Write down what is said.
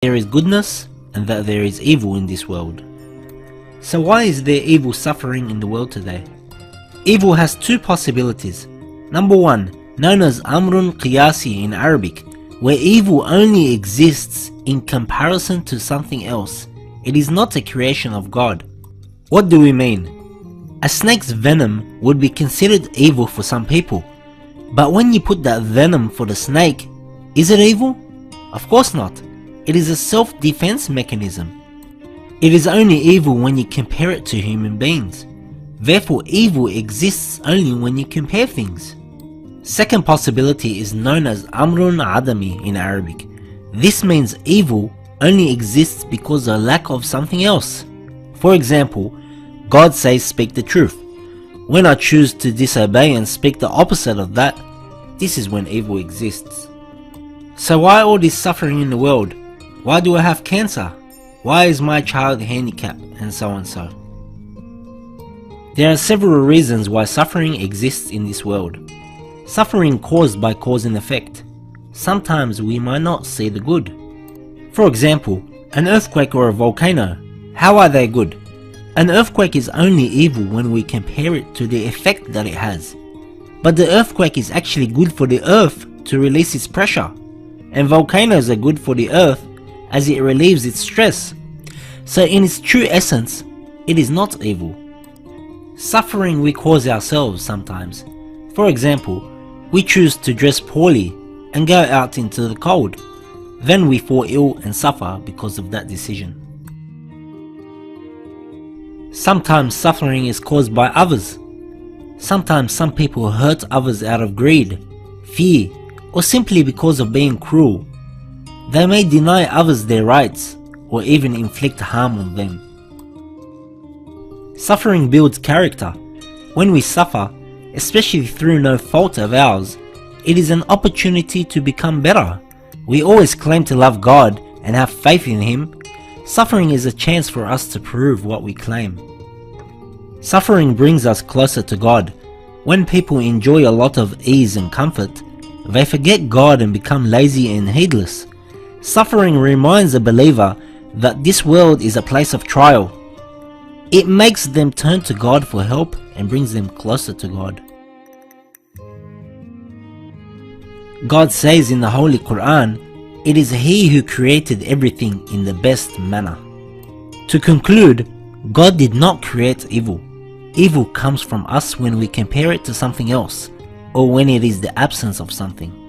there is goodness and that there is evil in this world. So why is there evil suffering in the world today? Evil has two possibilities. Number one, known as Amrun Qiyasi in Arabic, where evil only exists in comparison to something else. It is not a creation of God. What do we mean? A snake's venom would be considered evil for some people. But when you put that venom for the snake, is it evil? Of course not. It is a self-defense mechanism. It is only evil when you compare it to human beings. Therefore, evil exists only when you compare things. Second possibility is known as Amrun Adami in Arabic. This means evil only exists because of lack of something else. For example, God says speak the truth. When I choose to disobey and speak the opposite of that, this is when evil exists. So why all this suffering in the world? Why do I have cancer? Why is my child handicapped? And so on so. There are several reasons why suffering exists in this world. Suffering caused by cause and effect. Sometimes we might not see the good. For example, an earthquake or a volcano. How are they good? An earthquake is only evil when we compare it to the effect that it has. But the earthquake is actually good for the earth to release its pressure. And volcanoes are good for the earth as it relieves its stress. So in its true essence, it is not evil. Suffering we cause ourselves sometimes. For example, we choose to dress poorly and go out into the cold. Then we fall ill and suffer because of that decision. Sometimes suffering is caused by others. Sometimes some people hurt others out of greed, fear, or simply because of being cruel. They may deny others their rights or even inflict harm on them. Suffering builds character. When we suffer, especially through no fault of ours, it is an opportunity to become better. We always claim to love God and have faith in Him. Suffering is a chance for us to prove what we claim. Suffering brings us closer to God. When people enjoy a lot of ease and comfort, they forget God and become lazy and heedless. Suffering reminds a believer that this world is a place of trial. It makes them turn to God for help and brings them closer to God. God says in the Holy Quran, it is He who created everything in the best manner. To conclude, God did not create evil. Evil comes from us when we compare it to something else, or when it is the absence of something.